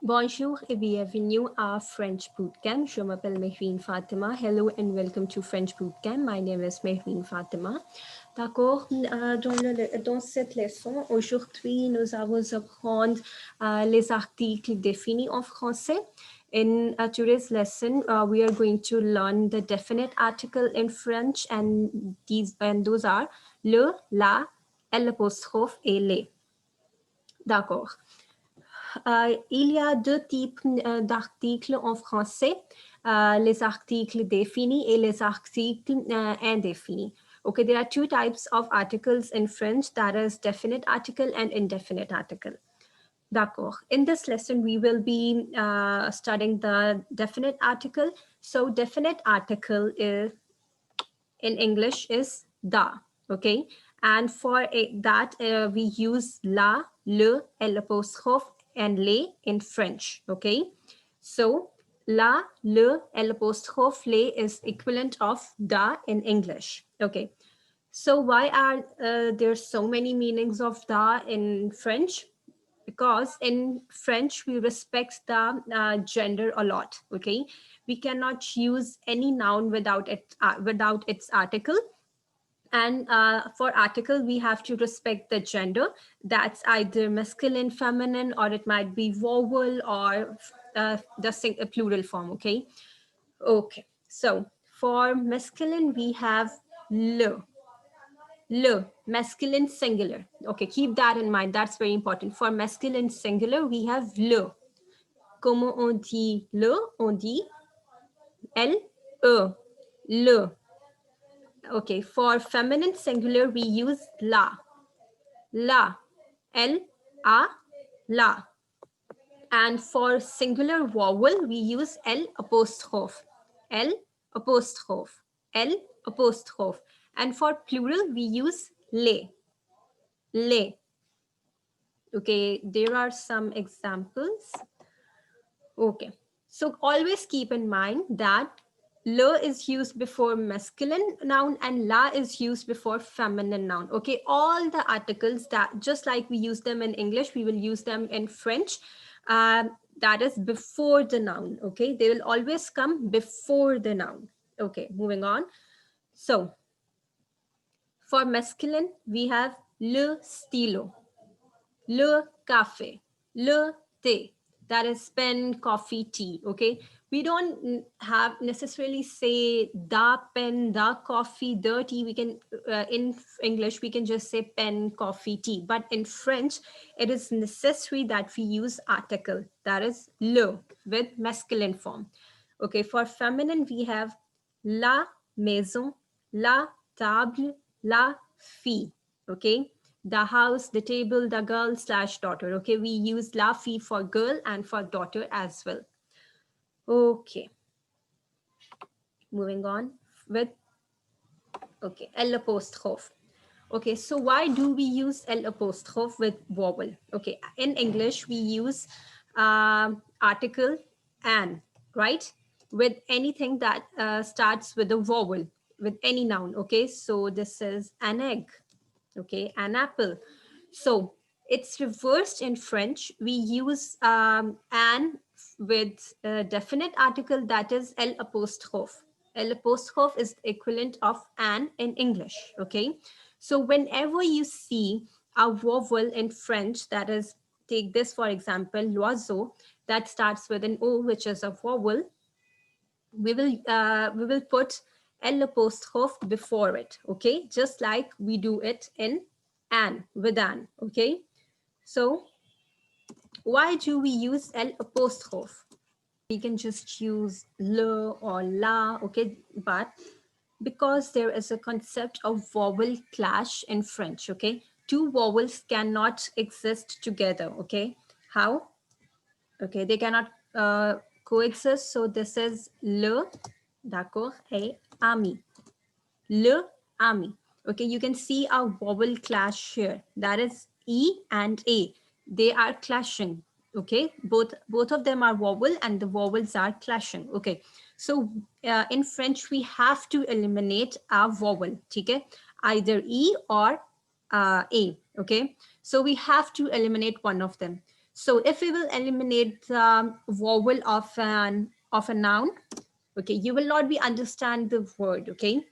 Bonjour et bienvenue à French Bootcamp. Je m'appelle Mahreen Fatima. Hello and welcome to French Bootcamp. My name is Mahreen Fatima. D'accord, dans cette leçon, aujourd'hui, nous allons apprendre les articles définis en français. In today's lesson, we are going to learn the definite article in French, and those are le, la, l'apostrophe et les. D'accord. Il y a deux types d'articles en français, les articles définis et les articles indéfinis. Okay, there are two types of articles in French, that is definite article and indefinite article. D'accord. In this lesson, we will be studying the definite article. So definite article is, in English is da, okay? And for that, we use la, le, l'apostrophe, and les in French, okay? So la, le, l'apostrophe, les is equivalent of da in English, okay? So why are there so many meanings of da in French? Because in French, we respect the gender a lot, okay? We cannot use any noun without its article. And for article, we have to respect the gender. That's either masculine, feminine, or it might be vowel or the plural form, okay? Okay, so for masculine, we have le, masculine singular. Okay, keep that in mind. That's very important. For masculine singular, we have le. Comment on dit le? On dit le. Okay, for feminine singular, we use la, L-A, la. And for singular vowel, we use l'apostrophe. And for plural, we use les. Okay, there are some examples. Okay, so always keep in mind that le is used before masculine noun and la is used before feminine noun. Okay, all the articles that just like we use them in English, we will use them in French. That is before the noun. Okay, they will always come before the noun. Okay, moving on. So for masculine, we have le stylo, le café, le thé. That is pen, coffee, tea. Okay, we don't have necessarily say the pen, the coffee, the tea. We can in English we can just say pen, coffee, tea. But in French, it is necessary that we use article, that is le, with masculine form. Okay, for feminine we have la maison, la table, la fille. Okay, the house, the table, the girl / daughter. Okay, we use la fille for girl and for daughter as well. Okay, moving on with, okay, l'apostrophe. Okay, so why do we use l'apostrophe with vowel? Okay, in English, we use article an, right? With anything that starts with a vowel, with any noun. Okay, so this is an egg. Okay, an apple. So it's reversed in French. We use an with a definite article, that is l'apostrophe. L'apostrophe is equivalent of an in English. Okay, so whenever you see a vowel in French, that is, take this for example, l'oiseau, that starts with an O, which is a vowel, we will put l'apostrophe before it. Okay, just like we do it in an, with an. Okay, so why do we use l'apostrophe? We can just use le or la. Okay, but because there is a concept of vowel clash in French. Okay, two vowels cannot exist together. Okay, how? Okay, they cannot coexist. So this is le, d'accord, et ami. Le, ami. Okay, you can see a vowel clash here. That is E and A. They are clashing. Okay, both of them are vowel and the vowels are clashing. Okay, so in French we have to eliminate a vowel. Okay, either E or A. Okay, so we have to eliminate one of them. So if we will eliminate the vowel of a noun, okay, you will not be understand the word, okay?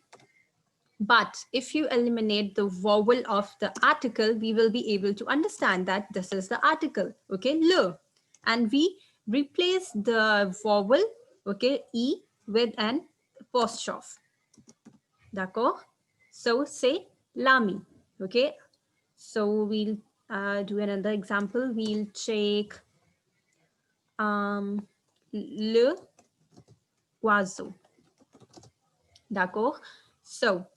But if you eliminate the vowel of the article, we will be able to understand that this is the article, okay, le. And we replace the vowel, okay, e with an apostrophe. D'accord? So say lami, okay? So we'll do another example. We'll take le oiseau. D'accord? So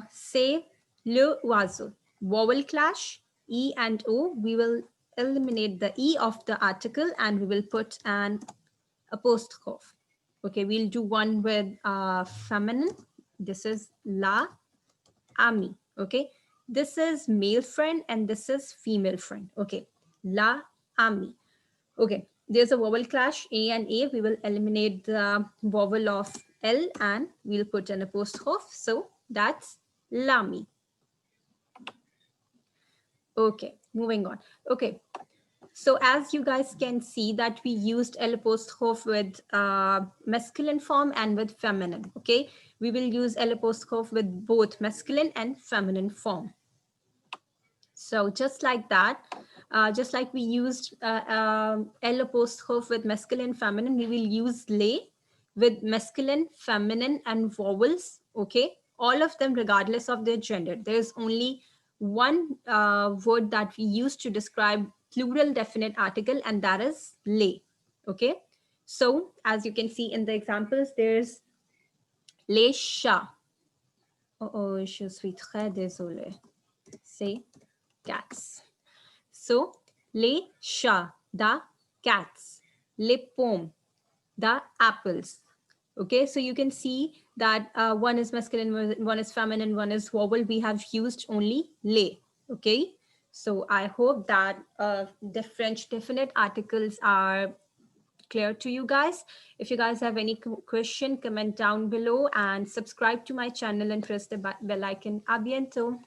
say le oiseau. Vowel clash, E and O. We will eliminate the E of the article and we will put an apostrophe. Okay, we'll do one with feminine. This is la ami. Okay, this is male friend and this is female friend. Okay, la ami. Okay, there's a vowel clash, A and A. We will eliminate the vowel of L and we'll put an apostrophe. So that's lami. Okay, moving on. Okay, so as you guys can see that we used L apostrophe with masculine form and with feminine. Okay, we will use L apostrophe with both masculine and feminine form. So just like that, just like we used L apostrophe with masculine, feminine, we will use lay with masculine, feminine, and vowels. Okay, all of them regardless of their gender. There's only one word that we use to describe plural definite article, and that is lay. Okay, so as you can see in the examples, there's les chats. Oh, je suis très désolée. C'est cats. So, les chats, the cats. Les pommes, the apples. Okay, so you can see that one is masculine, one is feminine, one is vowel. We have used only les. Okay, so I hope that the French definite articles are clear to you guys. If you guys have any question, comment down below and subscribe to my channel and press the bell icon. A bientôt.